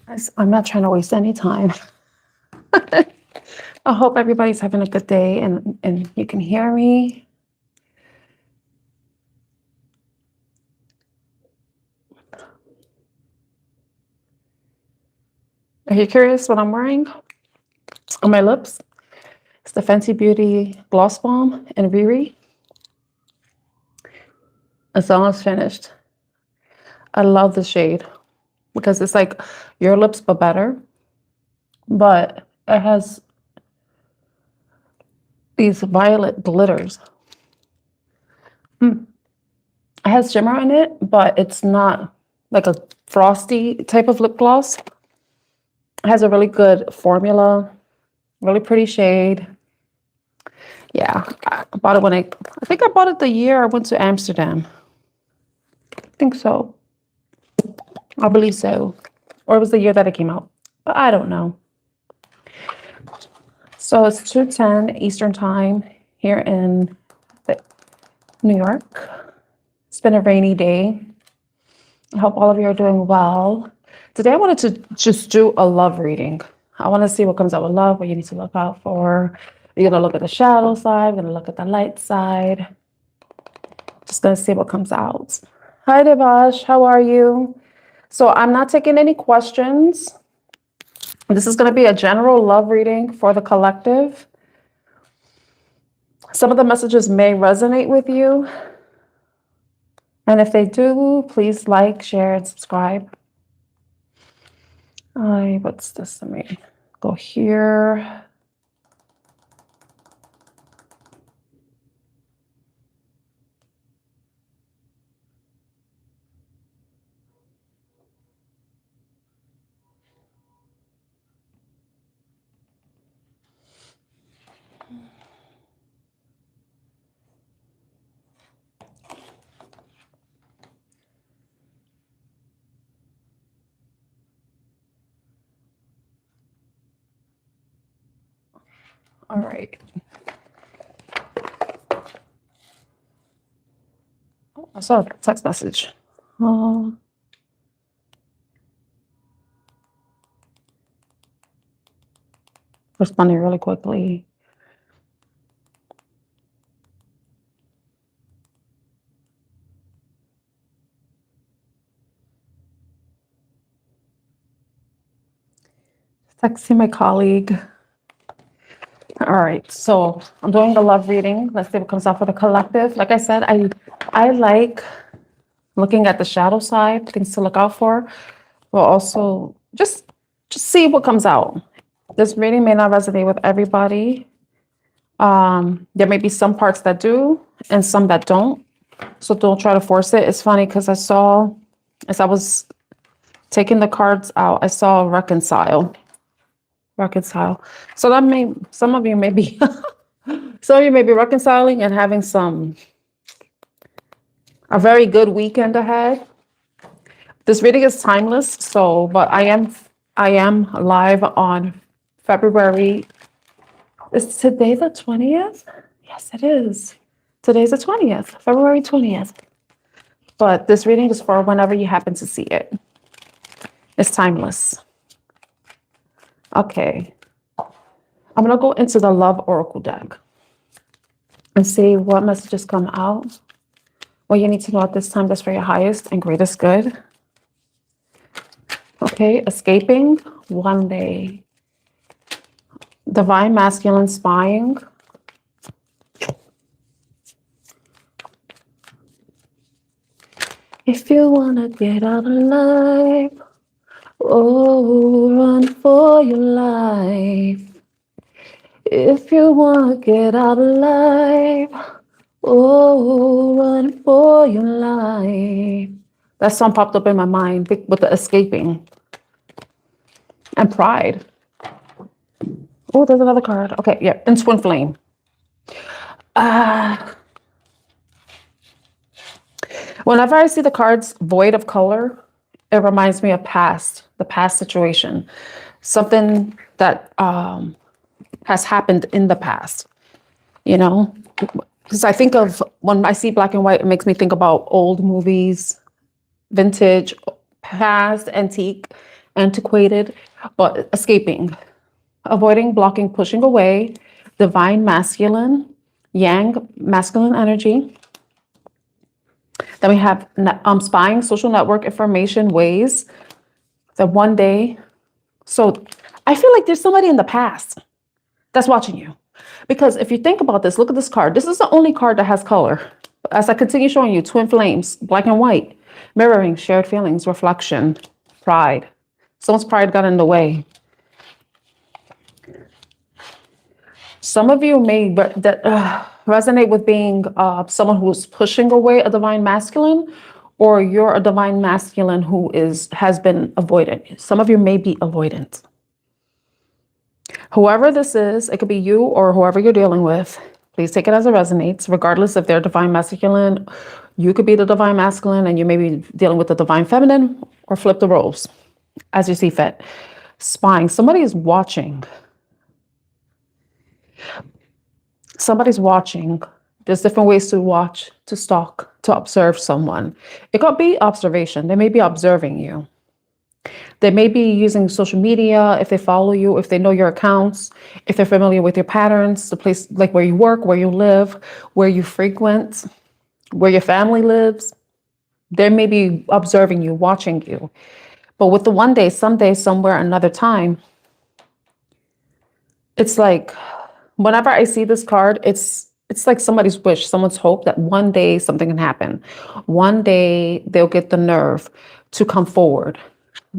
I'm not trying to waste any time. I hope everybody's having a good day and you can hear me. Are you curious what I'm wearing on my lips? It's the Fenty Beauty Gloss Balm in Riri. It's almost finished. I love the shade because it's like your lips but better. But it has these violet glitters. It has shimmer in it, but it's not like a frosty type of lip gloss. It has a really good formula, really pretty shade. Yeah, I bought it when I think I bought it the year I went to Amsterdam. I think so. I believe so. Or it was the year that it came out, but I don't know. So it's 2:10 Eastern time here in New York. It's been a rainy day. I hope all of you are doing well. Today I wanted to just do a love reading. I want to see what comes out with love, what you need to look out for. You're going to look at the shadow side. We're going to look at the light side. Just going to see what comes out. Hi, Devash. How are you? So I'm not taking any questions. This is going to be a general love reading for the collective. Some of the messages may resonate with you. And if they do, please like, share, and subscribe. What's this? Let me go here. All right. Oh, I saw a text message. Responding really quickly. Texting my colleague. All right, so I'm doing the love reading. Let's see what comes out for the collective. Like I said, I like looking at the shadow side, things to look out for, but also just see what comes out. This reading may not resonate with everybody. There may be some parts that do and some that don't. So don't try to force it. It's funny because I saw, as I was taking the cards out, I saw reconcile. So that some of you may be reconciling and having a very good weekend ahead. This reading is timeless, so but I am live on February. Is today the 20th? Yes, it is. Today's the 20th, February 20th. But this reading is for whenever you happen to see it. It's timeless. Okay. I'm going to go into the Love Oracle deck and see what messages come out. What you need to know at this time that's for your highest and greatest good. Okay, escaping one day. Divine masculine spying. If you want to get out alive, oh, run for your life. If you want to get out alive, oh, run for your life. That song popped up in my mind with the escaping and pride. Oh, there's another card. Okay, yeah, and twin flame. Whenever I see the cards void of color, it reminds me of the past situation, something that has happened in the past, you know? Because I think of, when I see black and white, it makes me think about old movies, vintage, past, antique. antiquated, but escaping, avoiding, blocking, pushing away, divine masculine, yang masculine energy. Then we have spying, social network information, ways that one day. So I feel like there's somebody in the past that's watching you. Because if you think about this, look at this card. This is the only card that has color. As I continue showing you, twin flames, black and white, mirroring, shared feelings, reflection, pride. Someone's pride got in the way. Some of you may resonate with being someone who's pushing away a divine masculine, or you're a divine masculine who has been avoidant. Some of you may be avoidant. Whoever this is, it could be you or whoever you're dealing with. Please take it as it resonates, regardless if they're divine masculine. You could be the divine masculine and you may be dealing with the divine feminine, or flip the roles as you see fit. Spying. Somebody is watching. Somebody's watching. There's different ways to watch, to stalk, to observe someone. It could be observation. They may be observing you. They may be using social media if they follow you, if they know your accounts, if they're familiar with your patterns, the place like where you work, where you live, where you frequent, where your family lives. They may be observing you, watching you. But with the one day, someday, somewhere, another time, it's like whenever I see this card, it's like somebody's wish, someone's hope that one day something can happen. One day they'll get the nerve to come forward.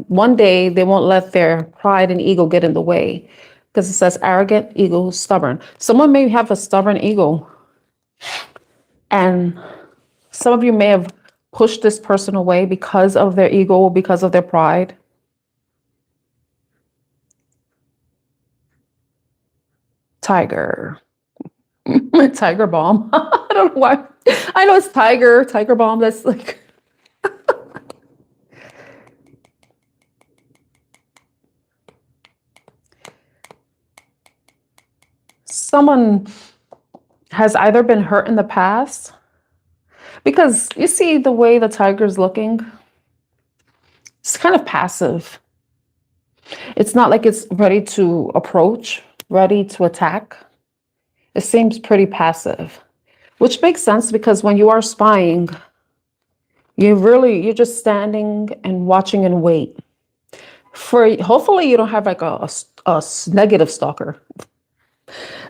One day they won't let their pride and ego get in the way, because it says arrogant, ego, stubborn. Someone may have a stubborn ego, and some of you may have pushed this person away because of their ego, because of their pride. Tiger. Tiger bomb. I don't know why. I know it's tiger bomb. That's like someone has either been hurt in the past, because you see the way the tiger's looking, it's kind of passive. It's not like it's ready to approach, ready to attack. It seems pretty passive, which makes sense because when you are spying, you're just standing and watching and wait for, hopefully you don't have like a negative stalker,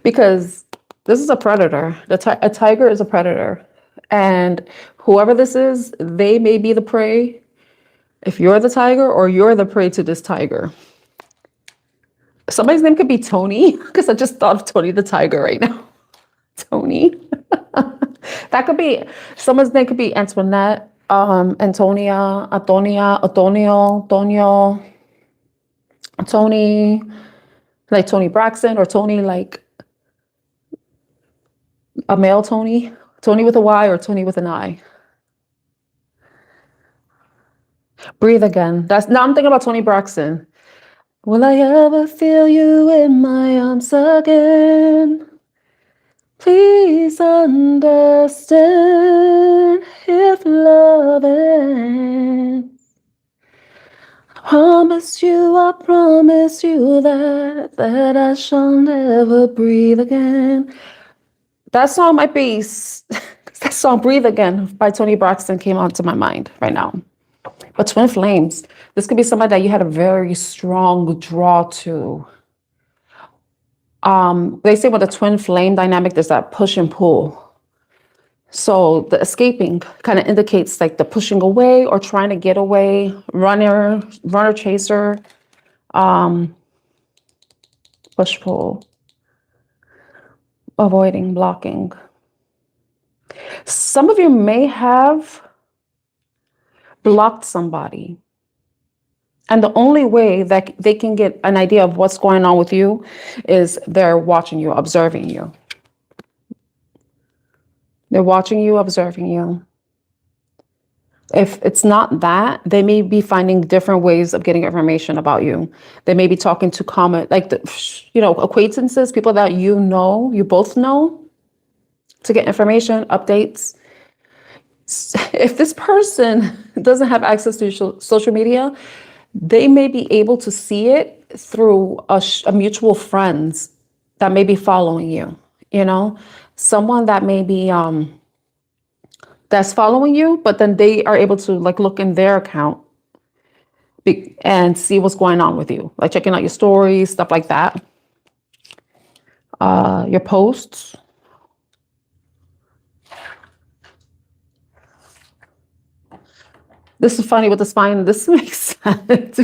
because this is a predator. A tiger is a predator, and whoever this is, they may be the prey if you're the tiger, or you're the prey to this tiger. Somebody's name could be Tony, because I just thought of Tony the tiger right now. Tony. That could be, someone's name could be Antoinette, Antonia, Antonio, Tony, like Tony Braxton, or Tony like a male Tony with a Y, or Tony with an I. Breathe again. Now I'm thinking about Tony Braxton. Will I ever feel you in my arms again? Please understand if love ends. I promise you that I shall never breathe again. That song might be, that song Breathe Again by Tony Braxton came onto my mind right now. But twin flames, this could be somebody that you had a very strong draw to. They say with the twin flame dynamic, there's that push and pull. So the escaping kind of indicates like the pushing away or trying to get away, runner chaser, push pull, avoiding, blocking. Some of you may have blocked somebody, and the only way that they can get an idea of what's going on with you is they're watching you, observing you. They're watching you, observing you. If it's not that, they may be finding different ways of getting information about you. They may be talking to acquaintances, people that you both know, to get information, updates. If this person doesn't have access to social media, they may be able to see it through a mutual friends that may be following you, you know, someone that may be that's following you, but then they are able to like look in their account and see what's going on with you, like checking out your stories, stuff like that, your posts. This is funny with the spine. This makes sense.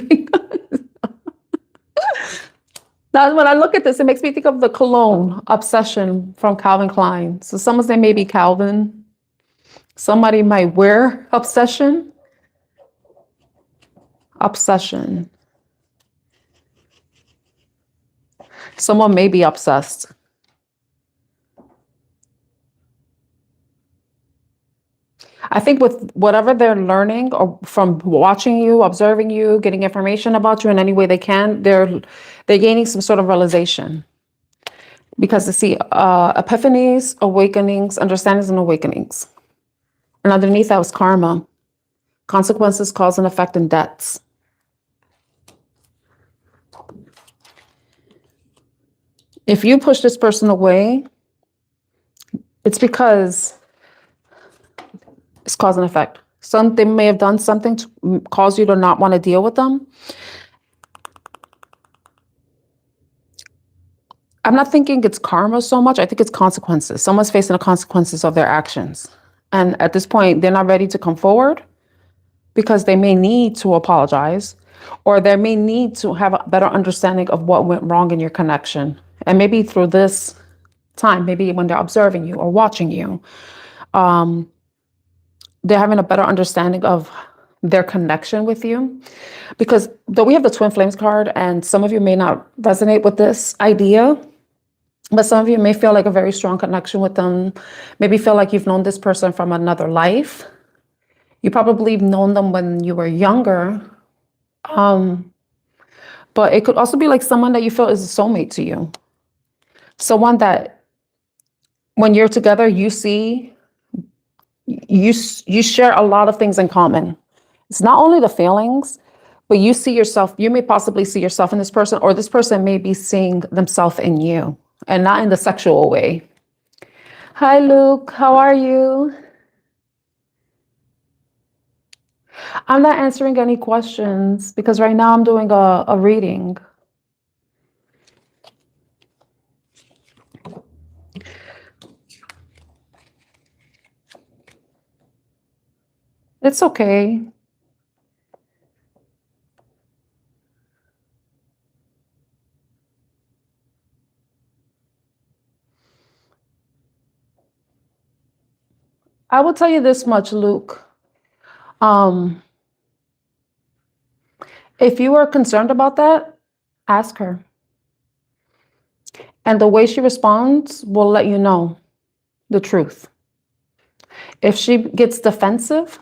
Now, when I look at this, it makes me think of the cologne obsession from Calvin Klein. So someone's name may be Calvin. Somebody might wear obsession. Obsession. Someone may be obsessed. I think with whatever they're learning or from watching you, observing you, getting information about you in any way they can, they're gaining some sort of realization. Because they see epiphanies, awakenings, understandings, and awakenings. And underneath that was karma, consequences, cause and effect, and debts. If you push this person away, it's because it's cause and effect. They may have done something to cause you to not want to deal with them. I'm not thinking it's karma so much. I think it's consequences. Someone's facing the consequences of their actions. And at this point, they're not ready to come forward because they may need to apologize, or they may need to have a better understanding of what went wrong in your connection. And maybe through this time, maybe when they're observing you or watching you, they're having a better understanding of their connection with you. Because though we have the Twin Flames card, and some of you may not resonate with this idea, but some of you may feel like a very strong connection with them. Maybe feel like you've known this person from another life. You probably have known them when you were younger. But it could also be like someone that you feel is a soulmate to you. Someone that when you're together, you see, you share a lot of things in common. It's not only the feelings, but you see yourself, you may possibly see yourself in this person, or this person may be seeing themselves in you, and not in the sexual way. Hi, Luke, how are you? I'm not answering any questions because right now I'm doing a reading. It's okay. I will tell you this much, Luke. If you are concerned about that, ask her. And the way she responds will let you know the truth. If she gets defensive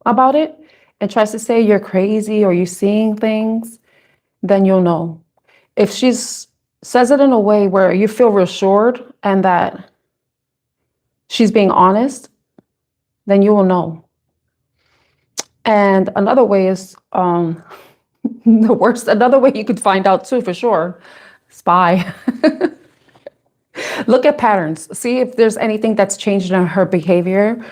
about it and tries to say you're crazy or you're seeing things, then you'll know. If she says it in a way where you feel reassured and that she's being honest, then you will know. And another way is another way you could find out too, for sure, spy. Look at patterns. See if there's anything that's changed in her behavior.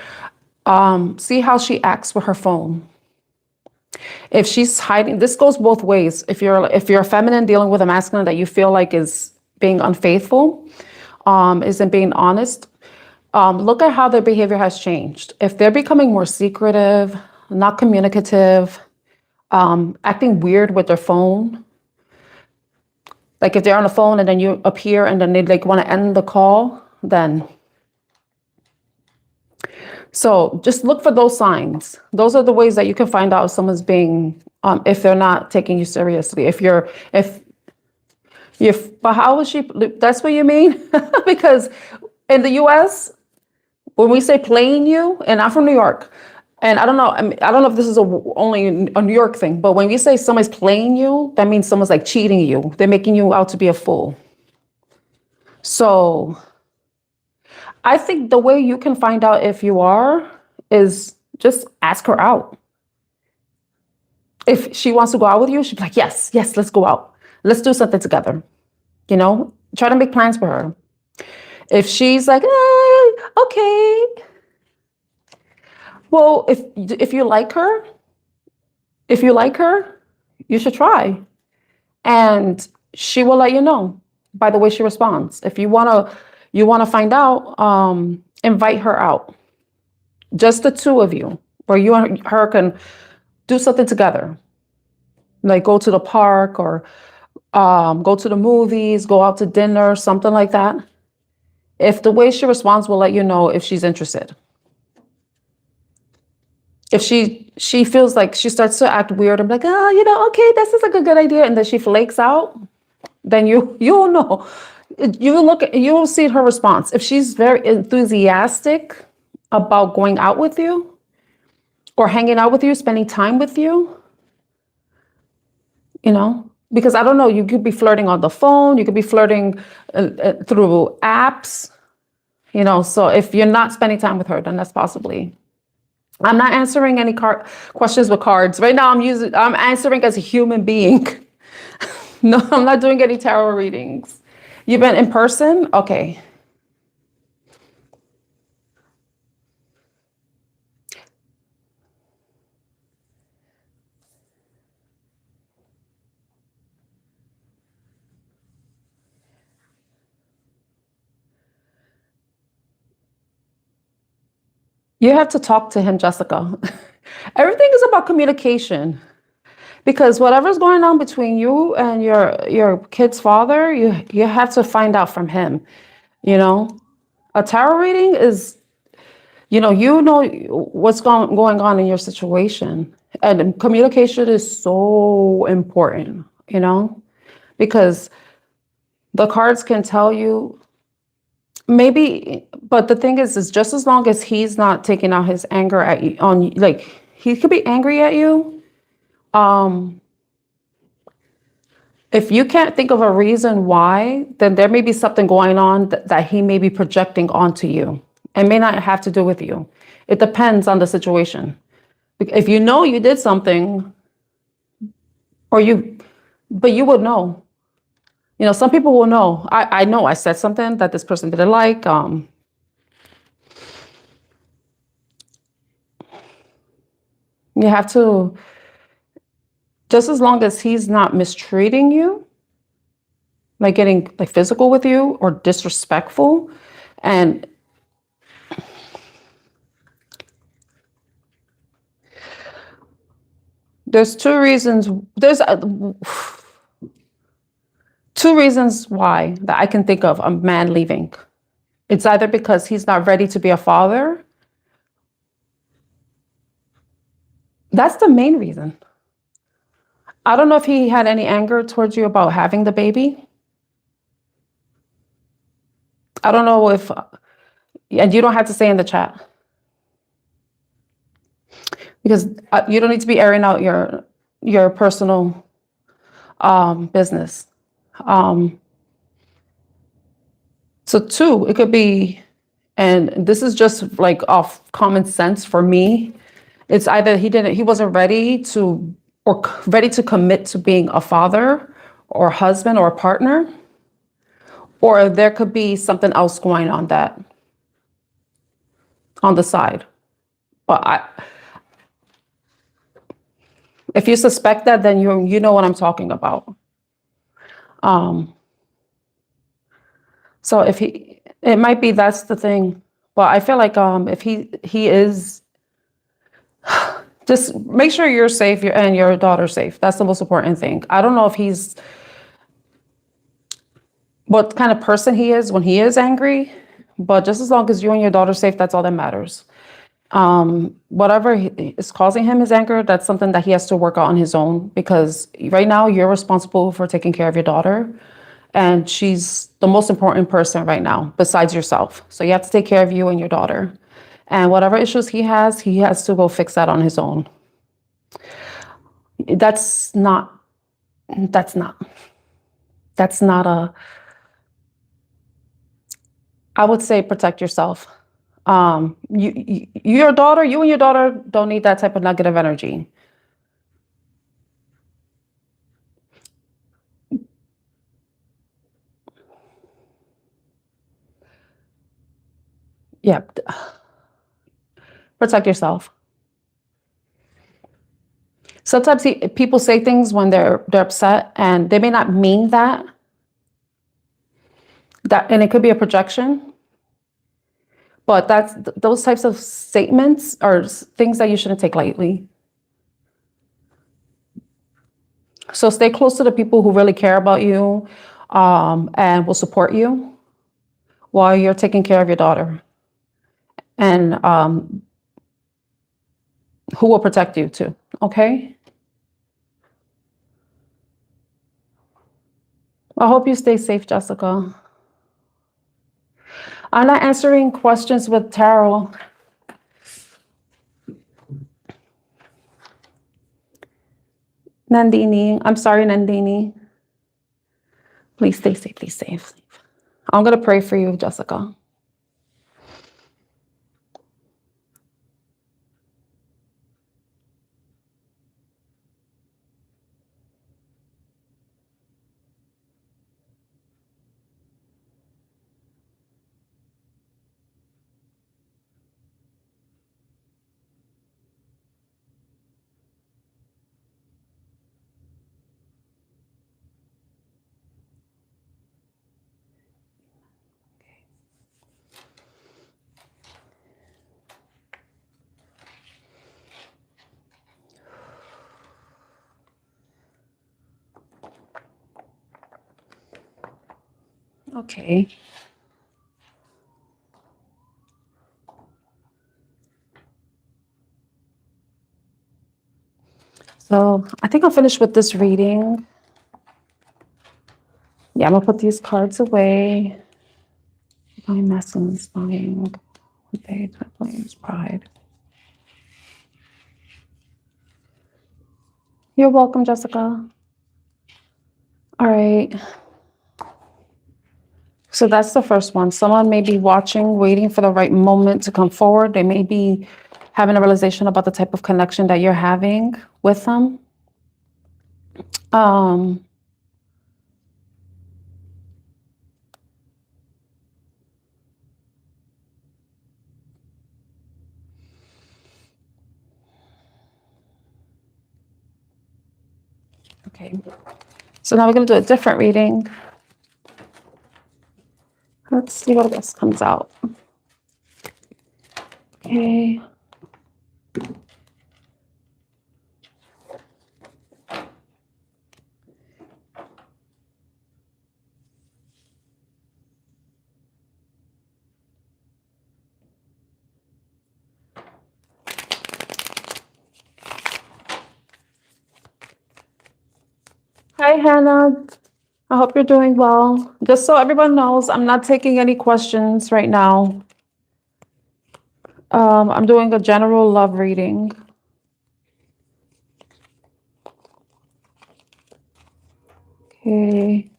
See how she acts with her phone. If she's hiding, this goes both ways. If you're a feminine dealing with a masculine that you feel like is being unfaithful, isn't being honest, look at how their behavior has changed. If they're becoming more secretive, not communicative, acting weird with their phone, like if they're on the phone and then you appear and then they like want to end the call, then. So just look for those signs. Those are the ways that you can find out if someone's being, if they're not taking you seriously. But how is she, that's what you mean? Because in the US, when we say playing you, and I'm from New York, and I don't know if this is only a New York thing, but when we say somebody's playing you, that means someone's like cheating you. They're making you out to be a fool. So I think the way you can find out if you are is just ask her out. If she wants to go out with you, she'd be like, yes, yes, let's go out. Let's do something together. You know, try to make plans for her. If she's like, okay. Well, if you like her, you should try. And she will let you know by the way she responds. If you wanna find out, invite her out. Just the two of you, where you and her can do something together. Like go to the park or go to the movies, go out to dinner, something like that. If the way she responds will let you know if she's interested. If she feels like she starts to act weird, I'm like, okay, this is like a good idea, and then she flakes out, then you'll know. You'll see her response. If she's very enthusiastic about going out with you or hanging out with you, spending time with you, because I don't know, you could be flirting on the phone, you could be flirting through apps, so if you're not spending time with her, then that's possibly. I'm not answering any questions with cards. Right now I'm answering as a human being. No, I'm not doing any tarot readings. You've been in person? Okay. You have to talk to him, Jessica. Everything is about communication. Because whatever's going on between you and your kid's father, you have to find out from him. A tarot reading is, what's going on in your situation. And communication is so important, because the cards can tell you maybe, but the thing is just as long as he's not taking out his anger at you like he could be angry at you. If you can't think of a reason why, then there may be something going on that he may be projecting onto you. It may not have to do with you. It depends on the situation. If you know you did something, but you would know. Some people will know. I know I said something that this person didn't like. You have to, just as long as he's not mistreating you, like getting like physical with you or disrespectful, and there's two reasons why that I can think of a man leaving. It's either because he's not ready to be a father. That's the main reason. I don't know if he had any anger towards you about having the baby. I don't know if, and you don't have to say in the chat, because you don't need to be airing out your personal business. So two, it could be, and this is just like off common sense for me. It's either he wasn't ready to commit to being a father or husband or a partner, or there could be something else going on on the side. But if you suspect that, then you know what I'm talking about. So it might be that's the thing. But I feel like if he is, just make sure you're safe and your daughter's safe. That's the most important thing. I don't know if he's what kind of person he is when he is angry, but just as long as you and your daughter are safe, that's all that matters. Whatever is causing him his anger, that's something that he has to work out on his own, because right now you're responsible for taking care of your daughter, and she's the most important person right now besides yourself. So you have to take care of you and your daughter, and whatever issues he has to go fix that on his own. That's not I would say protect yourself. You and your daughter don't need that type of negative energy. Yeah. Protect yourself. Sometimes people say things when they're upset, and they may not mean that. And it could be a projection. But those types of statements are things that you shouldn't take lightly. So stay close to the people who really care about you, and will support you while you're taking care of your daughter, and who will protect you too. Okay? I hope you stay safe, Jessica. I'm not answering questions with tarot. Nandini, I'm sorry, Nandini. Please stay safe, please stay safe. I'm going to pray for you, Jessica. Okay. So I think I'll finish with this reading. Yeah, I'm gonna put these cards away. Divine Messence, Dying, Faith, Flames, Pride. You're welcome, Jessica. All right. So that's the first one. Someone may be watching, waiting for the right moment to come forward. They may be having a realization about the type of connection that you're having with them. Okay. So now we're going to do a different reading. Let's see what else comes out. Okay. Hi, Hannah. I hope you're doing well. Just so everyone knows, I'm not taking any questions right now. I'm doing a general love reading. Okay.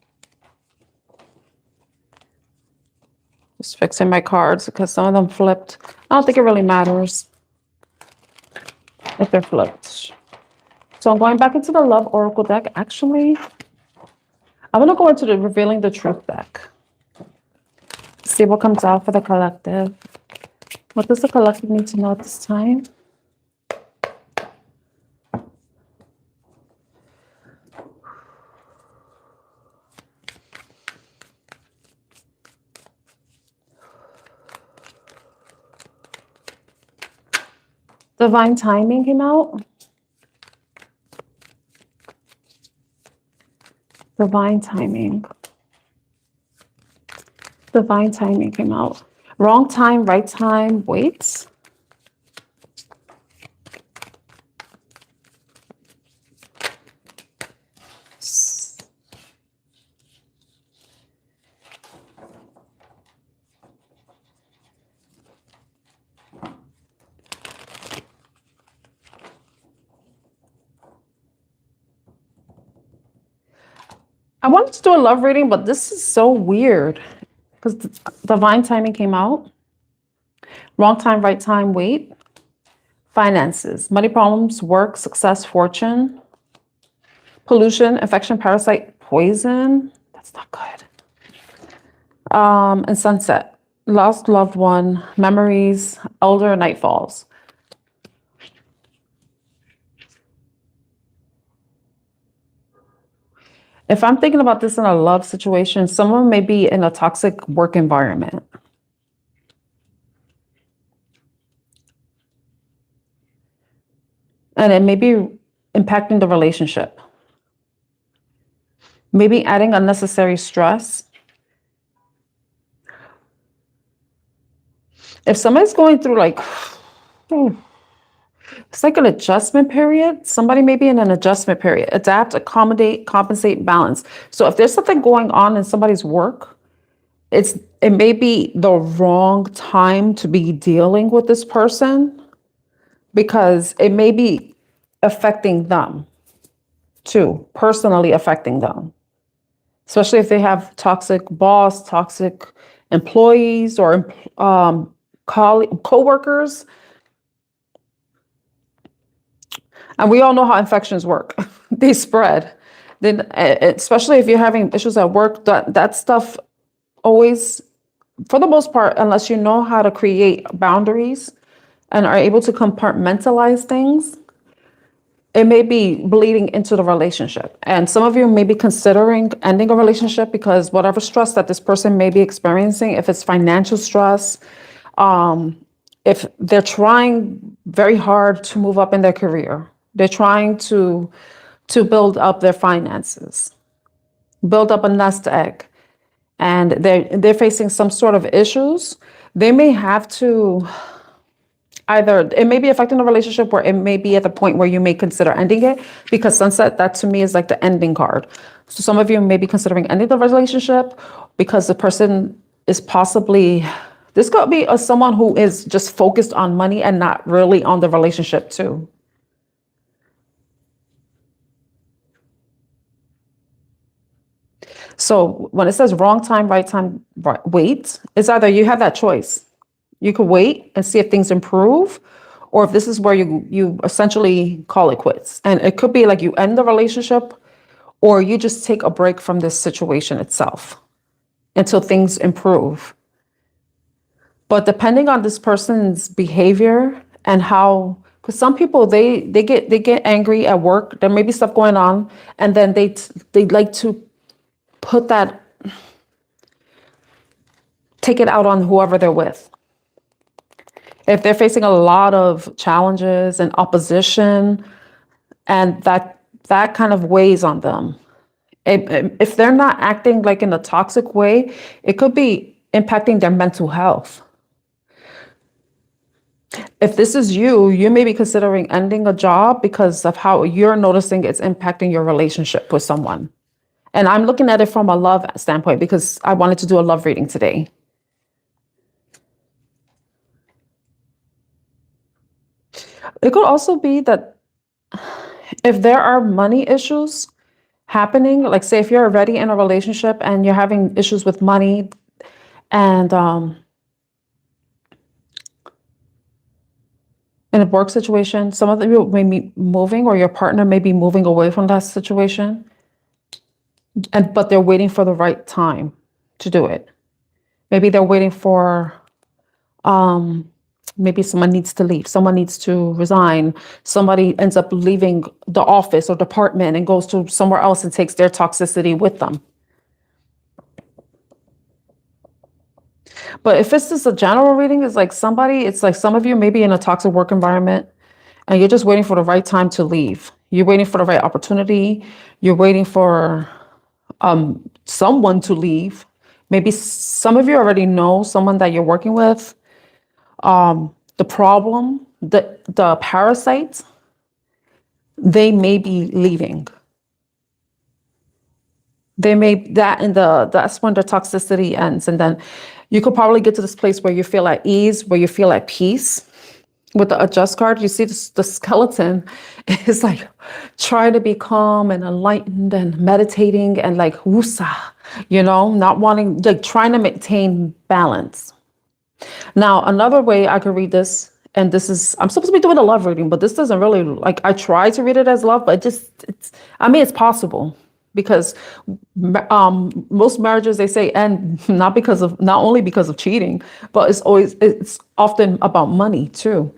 Just fixing my cards because some of them flipped. I don't think it really matters if they're flipped. So I'm going back into the Love Oracle deck. Actually, I'm going to go into the Revealing the Truth deck. See what comes out for the collective. What does the collective need to know at this time? Divine timing came out. Divine timing. Divine timing came out. Wrong time, right time, wait. I wanted to do a love reading, but this is so weird because divine timing came out. Wrong time, right time, wait. Finances, money problems, work, success, fortune. Pollution, infection, parasite, poison. That's not good. And sunset. lost loved one, memories, elder nightfalls. If I'm thinking about this in a love situation, someone may be in a toxic work environment. And it may be impacting the relationship. Maybe adding unnecessary stress. If somebody's going through like, it's like an adjustment period. Somebody may be in an adjustment period. Adapt, accommodate, compensate, balance. So if there's something going on in somebody's work, it may be the wrong time to be dealing with this person because it may be affecting them too, personally affecting them. Especially if they have toxic boss, toxic employees, or co-workers. And we all know how infections work. They spread. Then, especially if you're having issues at work, that stuff always, for the most part, unless you know how to create boundaries and are able to compartmentalize things, it may be bleeding into the relationship. And some of you may be considering ending a relationship because whatever stress that this person may be experiencing, if it's financial stress, if they're trying very hard to move up in their career, they're trying to build up their finances, build up a nest egg, and they're facing some sort of issues, they may have to either, it may be affecting the relationship, or it may be at the point where you may consider ending it, because sunset, that to me is like the ending card. So some of you may be considering ending the relationship because the person is possibly, this could be someone who is just focused on money and not really on the relationship too. So when it says wrong time, right time, wait, it's either you have that choice. You could wait and see if things improve, or if this is where you essentially call it quits. And it could be like you end the relationship, or you just take a break from this situation itself until things improve. But depending on this person's behavior and how, because some people they get angry at work, there may be stuff going on, and then they like to put that, take it out on whoever they're with. If they're facing a lot of challenges and opposition, and that kind of weighs on them. If they're not acting like in a toxic way, it could be impacting their mental health. If this is you, you may be considering ending a job because of how you're noticing it's impacting your relationship with someone. And I'm looking at it from a love standpoint because I wanted to do a love reading today. It could also be that if there are money issues happening, like say if you're already in a relationship and you're having issues with money, and in a work situation, some of you may be moving, or your partner may be moving away from that situation, but they're waiting for the right time to do it. Maybe they're waiting for, maybe someone needs to leave, someone needs to resign, somebody ends up leaving the office or department and goes to somewhere else and takes their toxicity with them. But if this is a general reading, it's like some of you may be in a toxic work environment and you're just waiting for the right time to leave. You're waiting for the right opportunity. You're waiting for someone to leave. Maybe some of you already know someone that you're working with. The problem, the parasites, they may be leaving. That's when the toxicity ends. And then you could probably get to this place where you feel at ease, where you feel at peace. With the adjust card, you see the skeleton is like trying to be calm and enlightened and meditating and like wusa, not wanting, like trying to maintain balance. Now, another way I could read this, and this is, I'm supposed to be doing a love reading, but this doesn't really, like, I try to read it as love, but it's possible. because most marriages, they say end not only because of cheating, but it's often about money too.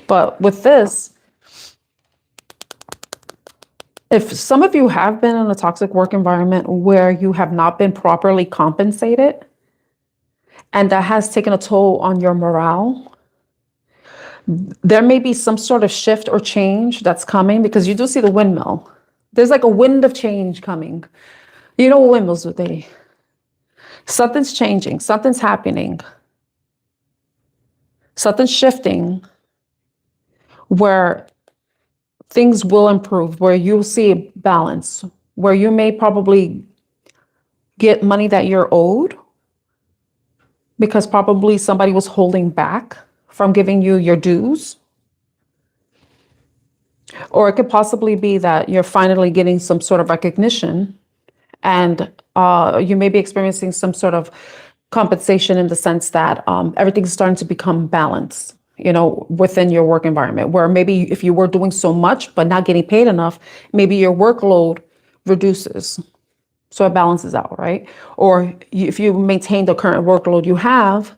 But with this, if some of you have been in a toxic work environment where you have not been properly compensated, and that has taken a toll on your morale, there may be some sort of shift or change that's coming, because you do see the windmill. There's like a wind of change coming. You know what windmills do? Something's changing, something's happening, something's shifting, where things will improve, where you'll see a balance, where you may probably get money that you're owed because probably somebody was holding back from giving you your dues. Or it could possibly be that you're finally getting some sort of recognition, and you may be experiencing some sort of compensation in the sense that everything's starting to become balanced, within your work environment, where maybe if you were doing so much but not getting paid enough, maybe your workload reduces. So it balances out, right? Or if you maintain the current workload you have,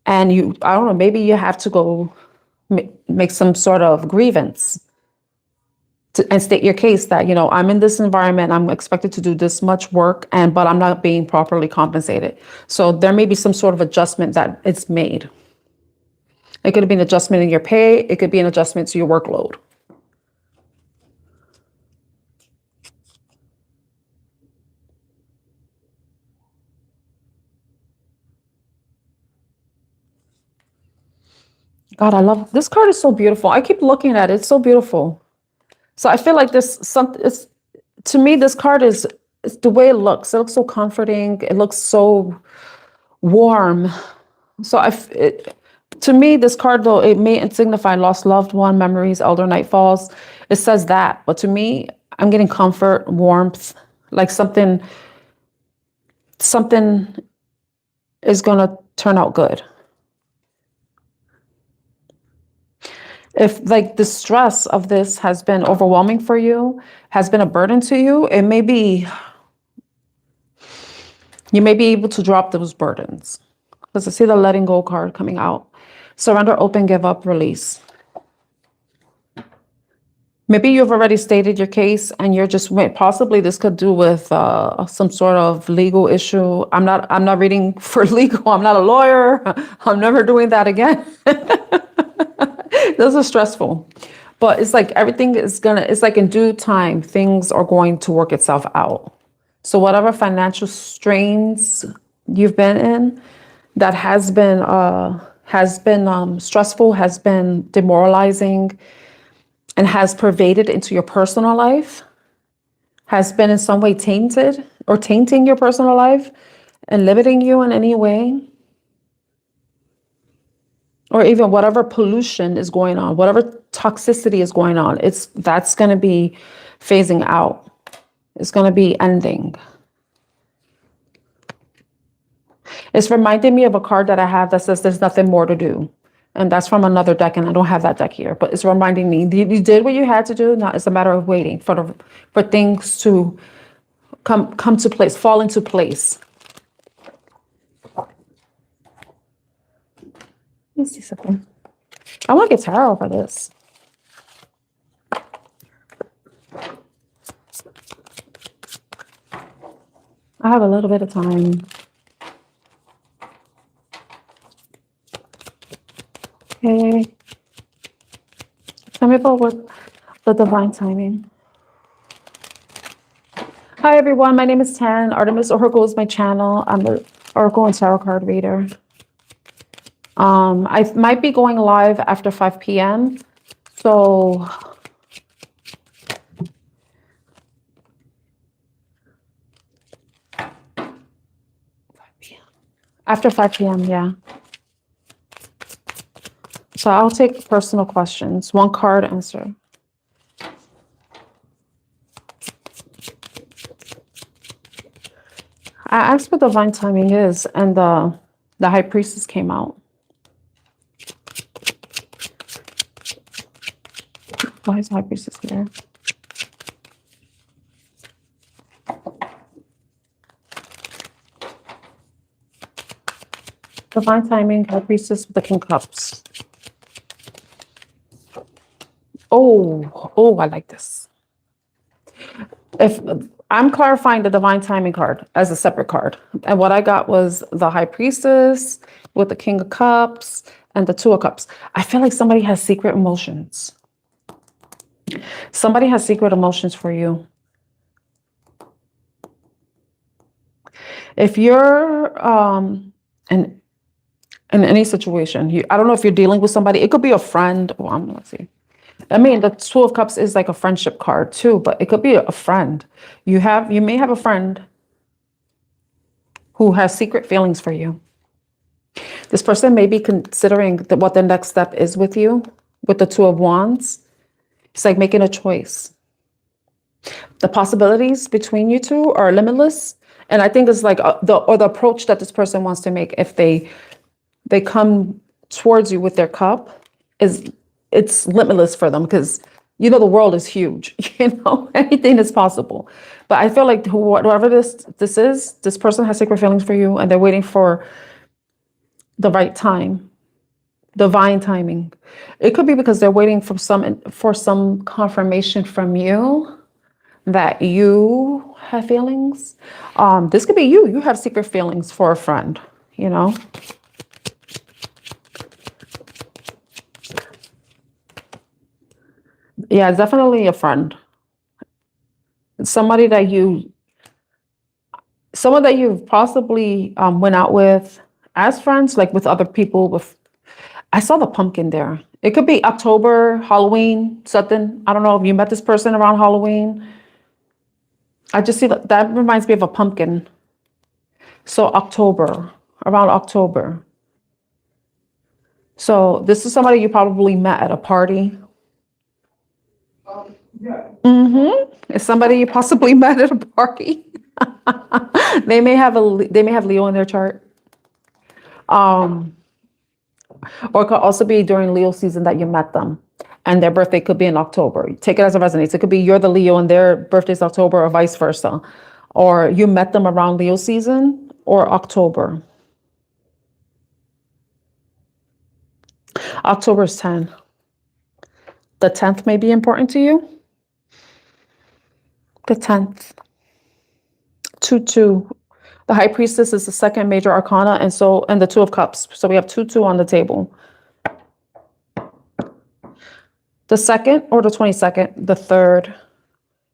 and I don't know, maybe you have to go make some sort of grievance and state your case that, I'm in this environment, I'm expected to do this much work, but I'm not being properly compensated. So there may be some sort of adjustment that it's made. It could be an adjustment in your pay. It could be an adjustment to your workload. God, I love this card. Is so beautiful. I keep looking at it. It's so beautiful. So I feel like to me, this card is the way it looks. It looks so comforting. It looks so warm. So to me, this card, though, it may signify lost loved one, memories, elder nightfalls. It says that. But to me, I'm getting comfort, warmth, like something is going to turn out good. If like the stress of this has been overwhelming for you, has been a burden to you, you may be able to drop those burdens. Because I see the letting go card coming out. Surrender, open, give up, release. Maybe you've already stated your case and you're just possibly this could do with some sort of legal issue. I'm not reading for legal. I'm not a lawyer. I'm never doing that again. Those are stressful, but it's like it's like in due time, things are going to work itself out. So whatever financial strains you've been in that has been stressful, has been demoralizing, and has pervaded into your personal life, has been in some way tainted or tainting your personal life and limiting you in any way, or even whatever pollution is going on, whatever toxicity is going on, that's going to be phasing out. It's going to be ending. It's reminding me of a card that I have that says there's nothing more to do. And that's from another deck, and I don't have that deck here, but it's reminding me you did what you had to do. Now it's a matter of waiting for things to come to place, fall into place. Let me see something. I want to get tarot for this. I have a little bit of time. Okay. Tell me about what the divine timing. Hi, everyone. My name is Tan. Artemis Oracle is my channel. I'm the Oracle and Tarot card reader. I might be going live after 5 p.m. So after 5 p.m., yeah. So I'll take personal questions. One card answer. I asked what divine timing is, and the High Priestess came out. Why is High Priestess here? Divine timing, High Priestess with the King of Cups. Oh, I like this. If I'm clarifying the divine timing card as a separate card, and what I got was the High Priestess with the King of Cups and the Two of Cups. I feel like somebody has secret emotions. Somebody has secret emotions for you. If you're in any situation, I don't know if you're dealing with somebody. It could be a friend. Well, let's see. I mean, the Two of Cups is like a friendship card too, but it could be a friend. You may have a friend who has secret feelings for you. This person may be considering what the next step is with you, with the Two of Wands. It's like making a choice. The possibilities between you two are limitless. And I think it's like the approach that this person wants to make if they come towards you with their cup it's limitless for them, because the world is huge. Anything is possible. But I feel like whoever this is, this person has secret feelings for you, and they're waiting for the right time, divine timing. It could be because they're waiting for some confirmation from you that you have feelings. This could be you. You have secret feelings for a friend, Yeah, definitely a friend. Someone that you've possibly went out with as friends, like with other people. I saw the pumpkin there. It could be October, Halloween, something. I don't know if you met this person around Halloween. I just see that reminds me of a pumpkin. So around October. So this is somebody you probably met at a party. Yeah. It's somebody you possibly met at a party. They may have Leo in their chart. Or it could also be during Leo season that you met them, and their birthday could be in October. Take it as it resonates. It could be you're the Leo and their birthday's October, or vice versa. Or you met them around Leo season or October. October is 10. The 10th may be important to you. The 10th. 2-2. The High Priestess is the second major arcana, and the Two of Cups. So we have 2-2 on the table. The 2nd or the 22nd? The 3rd.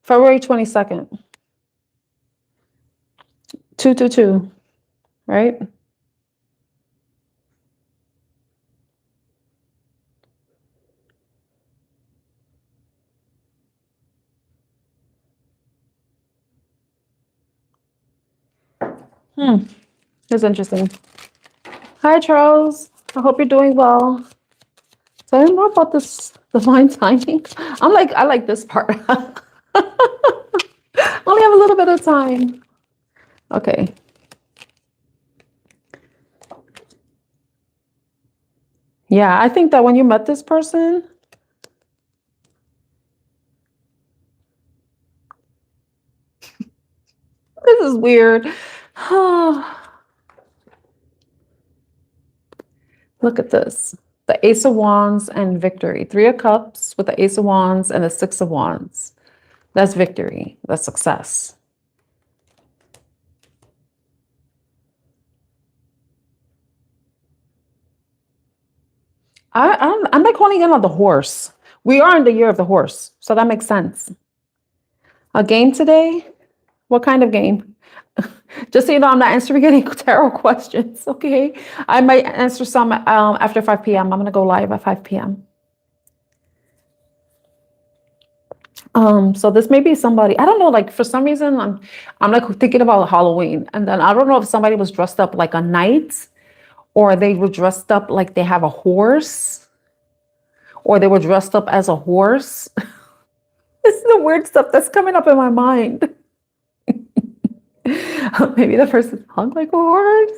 February 22nd. 2-2-2, right? That's interesting. Hi, Charles. I hope you're doing well. Tell me more about this divine timing. I like this part. Only have a little bit of time. Okay. Yeah, I think that when you met this person, this is weird. Look at this. The Ace of Wands and victory. 3 of Cups with the Ace of Wands and the 6 of Wands. That's victory. That's success. I'm like honing in on the horse. We are in the year of the horse, so that makes sense. A game today? What kind of game? Just so you know, I'm not answering any tarot questions, okay? I might answer some after 5 p.m. I'm going to go live at 5 p.m. So this may be somebody, I don't know, like for some reason, I'm like thinking about Halloween. And then I don't know if somebody was dressed up like a knight, or they were dressed up like they have a horse, or they were dressed up as a horse. This is the weird stuff that's coming up in my mind. Maybe the person hung like a horse.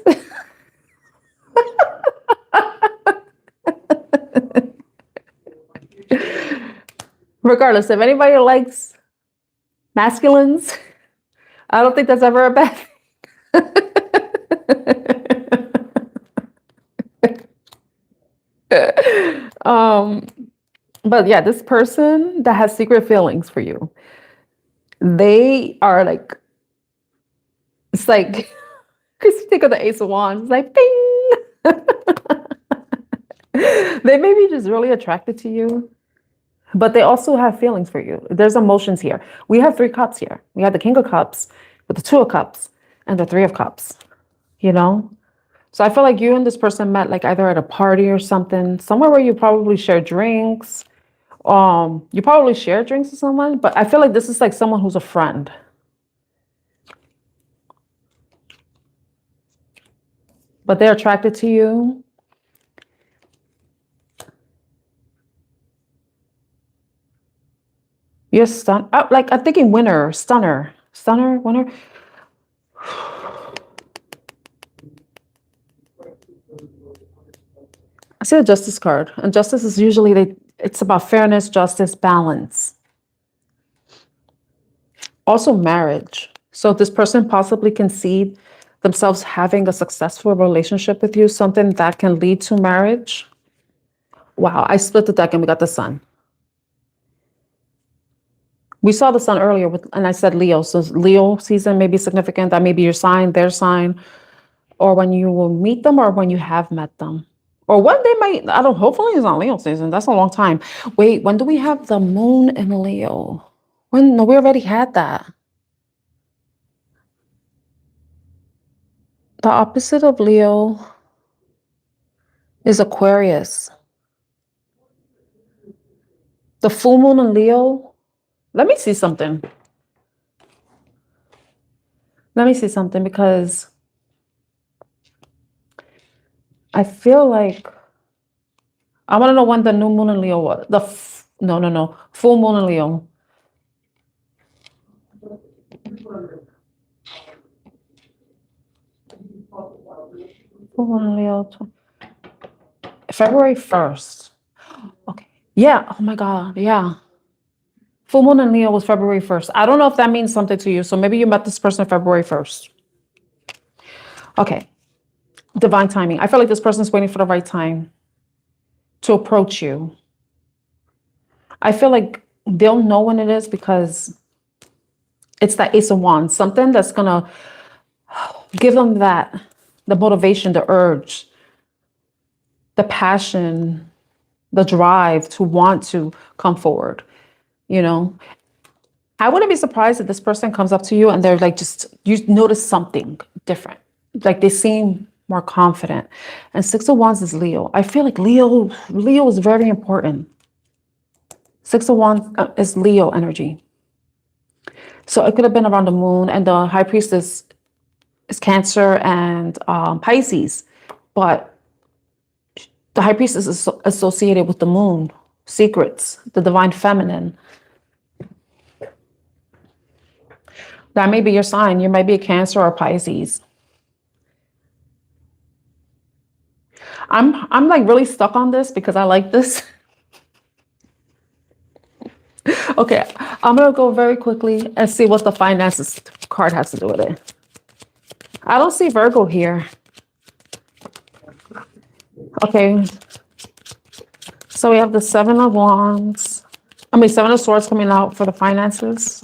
Regardless, if anybody likes masculines, I don't think that's ever a bad thing. Um, but yeah, this person that has secret feelings for you, they are like, it's like, because you think of the Ace of Wands, it's like, bing. They may be just really attracted to you, but they also have feelings for you. There's emotions here. We have 3 cups here. We have the King of Cups with the 2 of Cups and the 3 of Cups, you know? So I feel like you and this person met like either at a party or something, somewhere where you probably share drinks. You probably share drinks with someone, but I feel like this is like someone who's a friend. But they're attracted to you. You're stunned. Oh, like I'm thinking winner, stunner, winner. I see the Justice card, and Justice is usually it's about fairness, justice, balance. Also marriage. So this person possibly can see themselves having a successful relationship with you, something that can lead to marriage. Wow, I split the deck and we got the Sun. We saw the Sun earlier, and I said Leo. So Leo season may be significant. That may be your sign, their sign, or when you will meet them or when you have met them. Or when they might, I don't, hopefully it's not Leo season. That's a long time. Wait, when do we have the moon in Leo? When? No, we already had that. The opposite of Leo is Aquarius. The full moon in Leo. Let me see something. Let me see something because I feel like I want to know when the new moon in Leo was. No. Full moon in Leo. Full moon in Leo. February 1st. Okay. Yeah. Oh my God. Yeah. Full moon in Leo was February 1st. I don't know if that means something to you. So maybe you met this person February 1st. Okay. Divine timing. I feel like this person's waiting for the right time to approach you. I feel like they'll know when it is because it's that Ace of Wands, something that's going to give them the motivation, the urge, the passion, the drive to want to come forward. You know, I wouldn't be surprised if this person comes up to you and they're like, you notice something different. Like they seem more confident. And 6 of Wands is Leo. I feel like Leo is very important. 6 of Wands is Leo energy. So it could have been around the moon, and the High Priestess is Cancer and Pisces. But the High Priestess is associated with the moon, secrets, the divine feminine. That may be your sign. You might be a Cancer or a Pisces. I'm like really stuck on this because I like this. Okay, I'm gonna go very quickly and see what the finances card has to do with it. I don't see Virgo here. Okay, so we have the 7 of Wands. 7 of Swords coming out for the finances.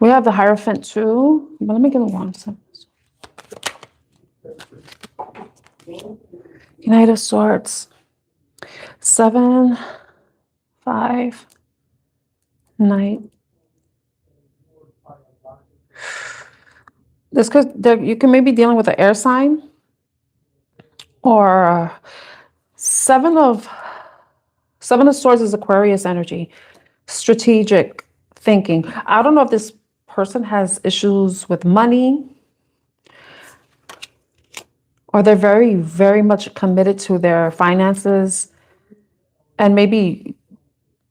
We have the Hierophant too, but let me get a wand. Knight of Swords. 7, 5, Knight. This could, you can maybe dealing with an air sign, or 7 of Swords is Aquarius energy, strategic thinking. I don't know if this person has issues with money, or they're very, very much committed to their finances and maybe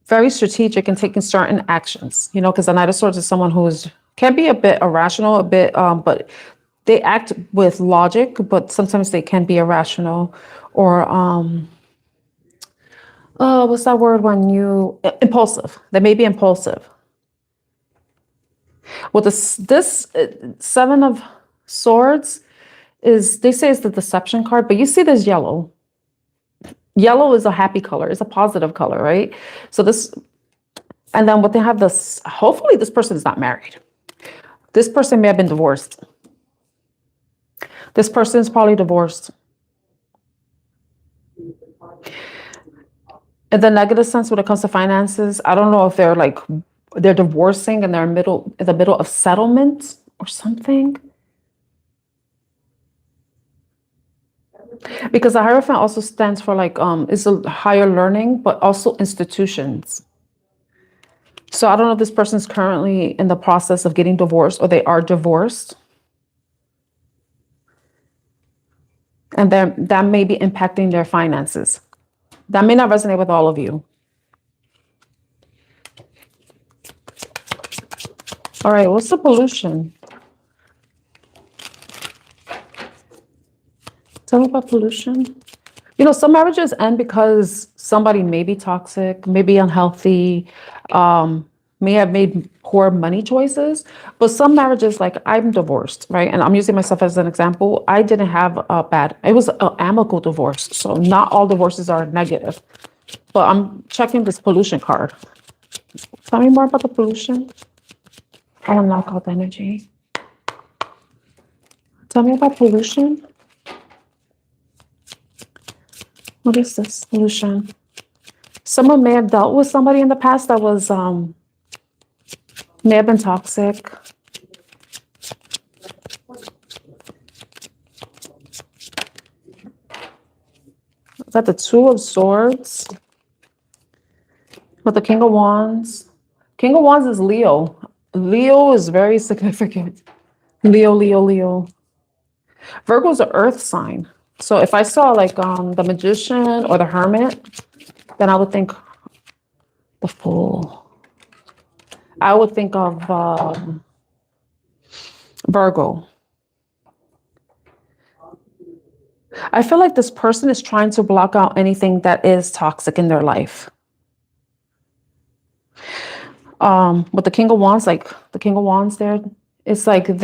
very strategic in taking certain actions, because the Knight of Swords is someone who can be a bit irrational, but they act with logic, but sometimes they can be irrational, or what's that word when impulsive. They may be impulsive. Well, this 7 of Swords is, they say it's the deception card, but you see this yellow. Yellow is a happy color. It's a positive color, right? So this, and then what they have this, hopefully this person is not married. This person may have been divorced. This person is probably divorced. In the negative sense, when it comes to finances, I don't know if they're like, they're divorcing and they're in the middle of settlement or something. Because the Hierophant also stands for like, it's a higher learning, but also institutions. So I don't know if this person's currently in the process of getting divorced or they are divorced. And then that may be impacting their finances. That may not resonate with all of you. All right, what's the pollution? Tell me about pollution. You know, some marriages end because somebody may be toxic, may be unhealthy, may have made poor money choices. But some marriages, like I'm divorced, right? And I'm using myself as an example. I didn't have it was an amicable divorce. So not all divorces are negative. But I'm checking this pollution card. Tell me more about the pollution. I'll knock out the energy. Tell me about pollution. What is this pollution? Someone may have dealt with somebody in the past that was may have been toxic. Is that the Two of Swords? With the King of Wands. King of Wands is Leo. Leo is very significant. Leo, Leo, Leo. Virgo is an earth sign. So if I saw like the Magician or the Hermit, then I would think the Fool. I would think of Virgo. I feel like this person is trying to block out anything that is toxic in their life. With the King of Wands, like the King of Wands there, it's like if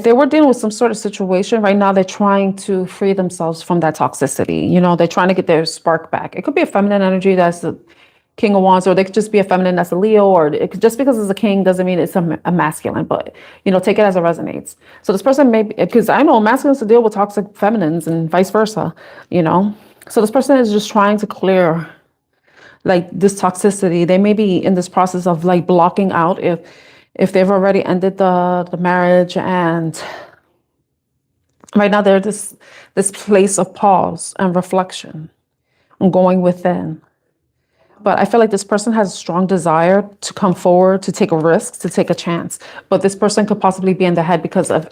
they were dealing with some sort of situation right now, they're trying to free themselves from that toxicity. You know, they're trying to get their spark back. It could be a feminine energy that's the King of Wands, or they could just be a feminine that's a Leo, or it could, just because it's a king doesn't mean it's a masculine, but, you know, take it as it resonates. So this person may be, because I know masculines to deal with toxic feminines and vice versa, you know. So this person is just trying to clear like this toxicity. They may be in this process of like blocking out if they've already ended the marriage, and right now they're this place of pause and reflection and going within. But I feel like this person has a strong desire to come forward, to take a risk, to take a chance. But this person could possibly be in the head because of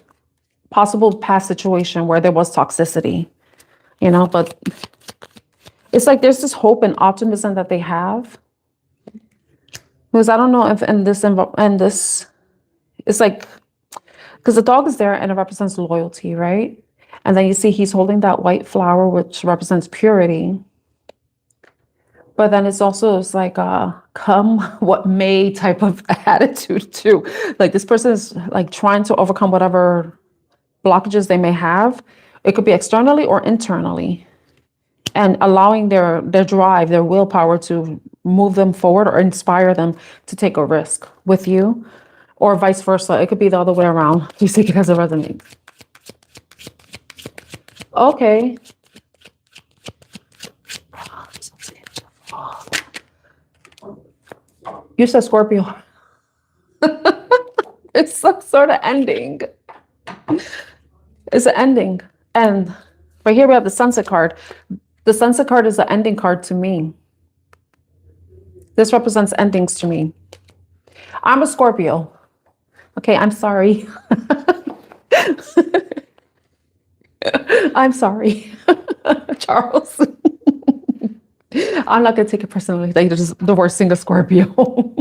possible past situation where there was toxicity, you know. But it's like there's this hope and optimism that they have. Because I don't know if in this, it's like, because the dog is there and it represents loyalty, right? And then you see he's holding that white flower, which represents purity. But then it's like come what may type of attitude too. Like this person is like trying to overcome whatever blockages they may have. It could be externally or internally. And allowing their drive, their willpower to move them forward or inspire them to take a risk with you, or vice versa. It could be the other way around. You take it as a resonates. Okay. You said Scorpio. It's some sort of ending. It's an ending. And right here we have the Sunset card. The Sunset card is the ending card to me. This represents endings to me. I'm a Scorpio. Okay, I'm sorry. I'm sorry, Charles. I'm not going to take it personally that you're just divorcing a Scorpio.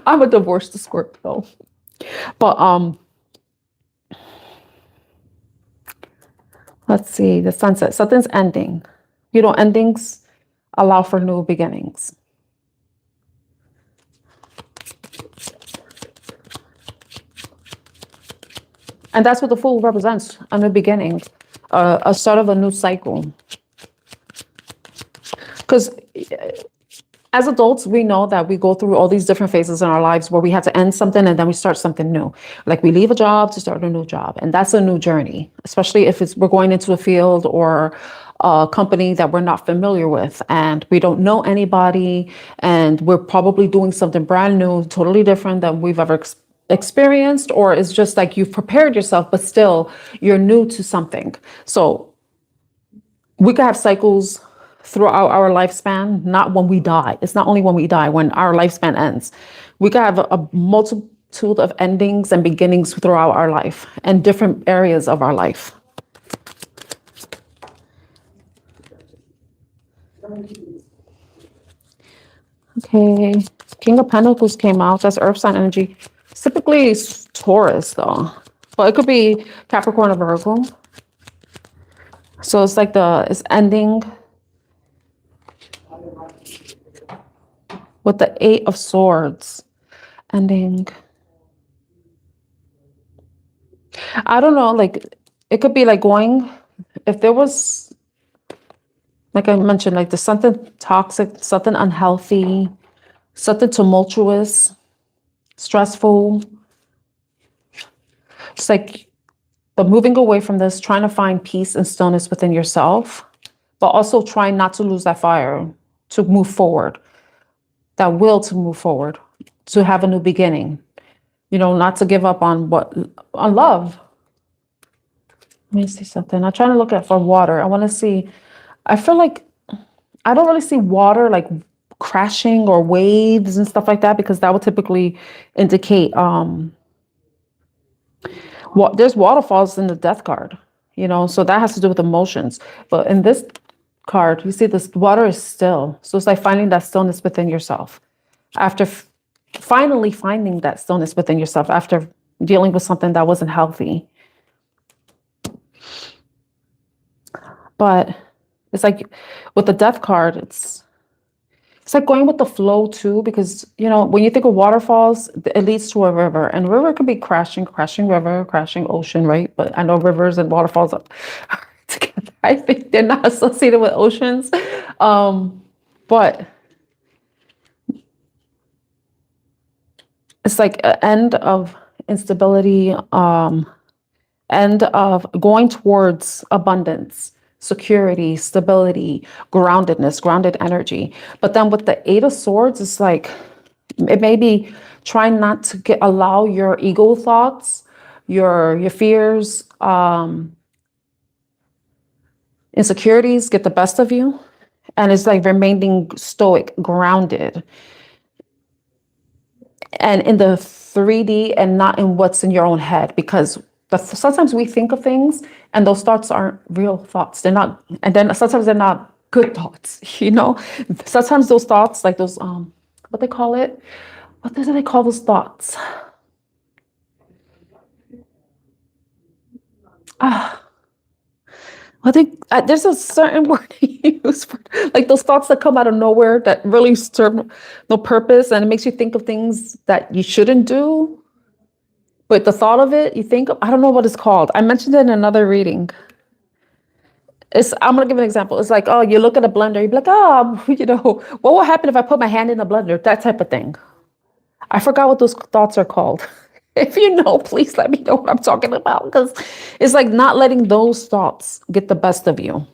I'm a divorced Scorpio. But let's see, the Sunset. Something's ending. You know, endings allow for new beginnings. And that's what the Fool represents, a new beginning, a start of a new cycle. Because as adults, we know that we go through all these different phases in our lives where we have to end something and then we start something new. Like we leave a job to start a new job. And that's a new journey, especially if we're going into a field or a company that we're not familiar with and we don't know anybody. And we're probably doing something brand new, totally different than we've ever experienced. Or it's just like you've prepared yourself, but still you're new to something. So we could have cycles throughout our lifespan, not when we die. It's not only when we die, when our lifespan ends. We could have a multitude of endings and beginnings throughout our life and different areas of our life. Okay, King of Pentacles came out. That's Earth sign energy. It's typically Taurus, though. But it could be Capricorn or Virgo. So it's like it's ending with the 8 of Swords, ending. I don't know, like it could be like going, if there was, like I mentioned, like there's something toxic, something unhealthy, something tumultuous, stressful. It's like the moving away from this, trying to find peace and stillness within yourself, but also trying not to lose that fire to move forward. That will to move forward, to have a new beginning, not to give up on love. Let me see something. I'm trying to look at for water. I want to see, I feel like I don't really see water like crashing or waves and stuff like that, because that would typically indicate there's waterfalls in the death card, so that has to do with emotions. But in this card, you see this water is still. So it's like finding that stillness within yourself. After finally finding that stillness within yourself after dealing with something that wasn't healthy. But it's like with the death card, it's like going with the flow too, because when you think of waterfalls, it leads to a river, and river could be crashing river, crashing ocean, right? But I know rivers and waterfalls are together. I think they're not associated with oceans, but it's like an end of instability, end of going towards abundance, security, stability, grounded energy. But then with the 8 of Swords, it's like it may be trying not to allow your ego thoughts, your fears, insecurities get the best of you. And it's like remaining stoic, grounded, and in the 3D and not in what's in your own head, because sometimes we think of things and those thoughts aren't real thoughts. They're not, and then sometimes they're not good thoughts, Sometimes those thoughts, like those, what they call it? What do they call those thoughts? I think there's a certain word they use for like those thoughts that come out of nowhere that really serve no purpose, and it makes you think of things that you shouldn't do. But the thought of it, you think of, I don't know what it's called. I mentioned it in another reading. I'm going to give an example. It's like, oh, you look at a blender, you'd be like, what will happen if I put my hand in the blender? That type of thing. I forgot what those thoughts are called. If you know, please let me know what I'm talking about, because it's like not letting those thoughts get the best of you.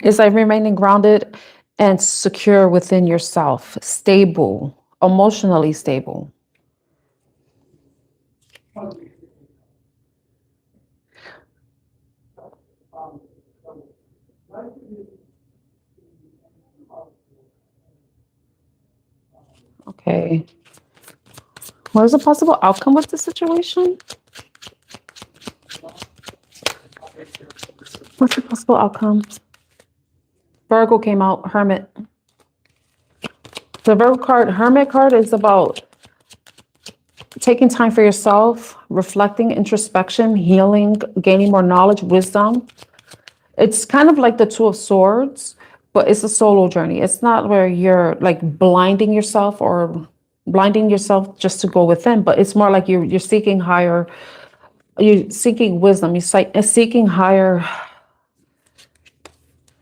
It's like remaining grounded and secure within yourself, stable, emotionally stable. Okay. What is the possible outcome of the situation? What's the possible outcome? Virgo came out, Hermit. The Virgo card, Hermit card, is about taking time for yourself, reflecting, introspection, healing, gaining more knowledge, wisdom. It's kind of like the Two of Swords, but it's a solo journey. It's not where you're like blinding yourself or blinding yourself just to go within, but it's more like you're seeking higher, you're seeking wisdom, you're seeking higher.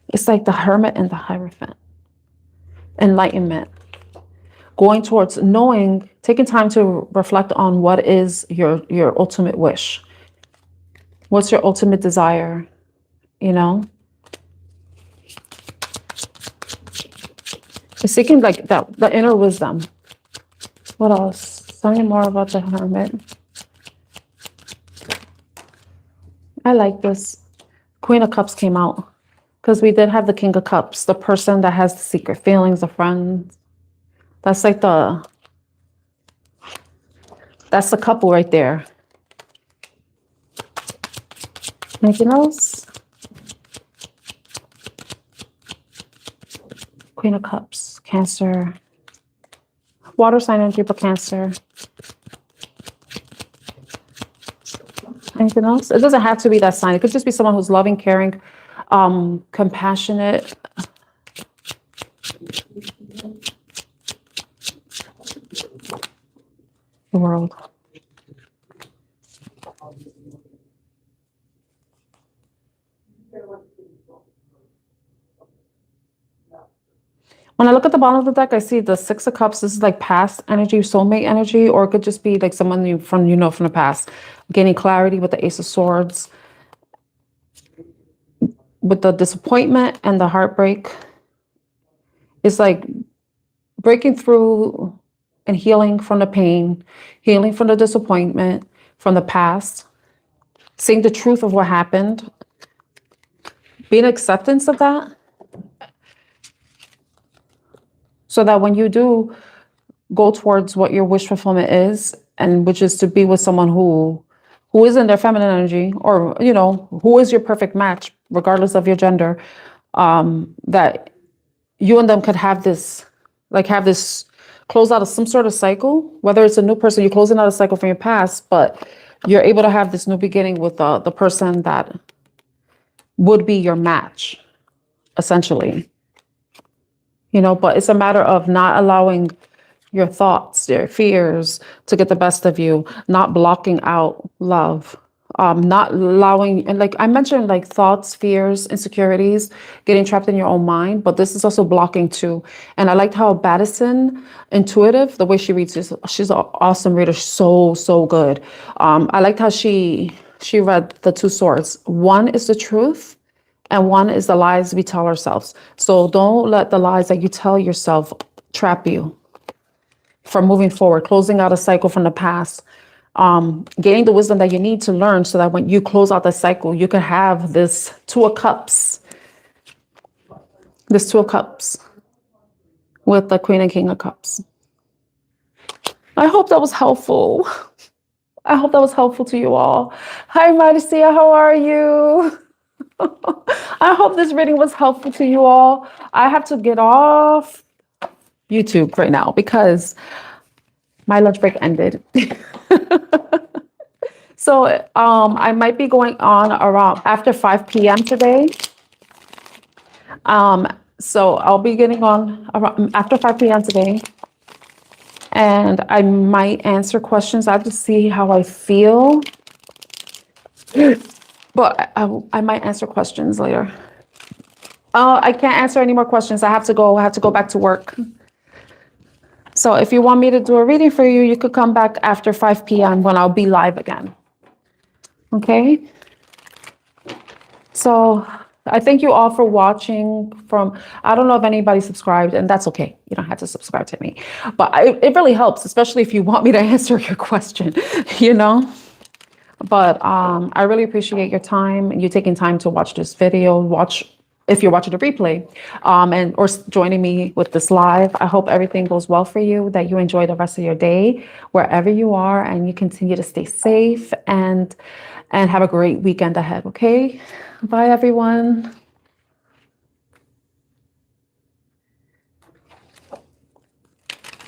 It's like the Hermit and the Hierophant. Enlightenment. Going towards knowing, taking time to reflect on what is your ultimate wish. What's your ultimate desire? You know? It's seeking like that, the inner wisdom. What else? Tell me more about the Hermit. I like this. Queen of Cups came out because we did have the King of Cups, the person that has the secret feelings, the friends. That's like that's the couple right there. Anything else? Queen of Cups, Cancer. Water sign energy for Cancer. Anything else? It doesn't have to be that sign. It could just be someone who's loving, caring, compassionate. The World. When I look at the bottom of the deck, I see the Six of Cups. This is like past energy, soulmate energy, or it could just be like someone from the past. Gaining clarity with the Ace of Swords. With the disappointment and the heartbreak. It's like breaking through and healing from the pain, healing from the disappointment, from the past, seeing the truth of what happened, being acceptance of that. So that when you do go towards what your wish fulfillment is, and which is to be with someone who is in their feminine energy, or, you know, who is your perfect match, regardless of your gender, that you and them could have this, close out of some sort of cycle, whether it's a new person, you're closing out a cycle from your past, but you're able to have this new beginning with the person that would be your match, essentially. You know, but it's a matter of not allowing your thoughts, your fears to get the best of you, not blocking out love, not allowing, and like I mentioned, like thoughts, fears, insecurities, getting trapped in your own mind, but this is also blocking too. And I liked how Madison, intuitive, the way she reads, she's an awesome reader, so good. I liked how she read the two swords. One is the truth, and one is the lies we tell ourselves. So don't let the lies that you tell yourself trap you from moving forward, closing out a cycle from the past, gaining the wisdom that you need to learn so that when you close out the cycle, you can have this Two of Cups, with the Queen and King of Cups. I hope that was helpful. I hope that was helpful to you all. Hi, Marcia, how are you? I hope this reading was helpful to you all. I have to get off YouTube right now because my lunch break ended. So I might be going on around after 5 p.m. today. So I'll be getting on around after 5 p.m. today. And I might answer questions. I have to see how I feel. But I might answer questions later. I can't answer any more questions. I have to go back to work. So if you want me to do a reading for you, you could come back after 5 p.m. when I'll be live again. Okay? So I thank you all for watching I don't know if anybody subscribed, and that's okay. You don't have to subscribe to me. But it really helps, especially if you want me to answer your question, you know? But I really appreciate your time and you taking time to watch this video, if you're watching the replay, or joining me with this live. I hope everything goes well for you, that you enjoy the rest of your day, wherever you are, and you continue to stay safe and have a great weekend ahead, okay? Bye, everyone.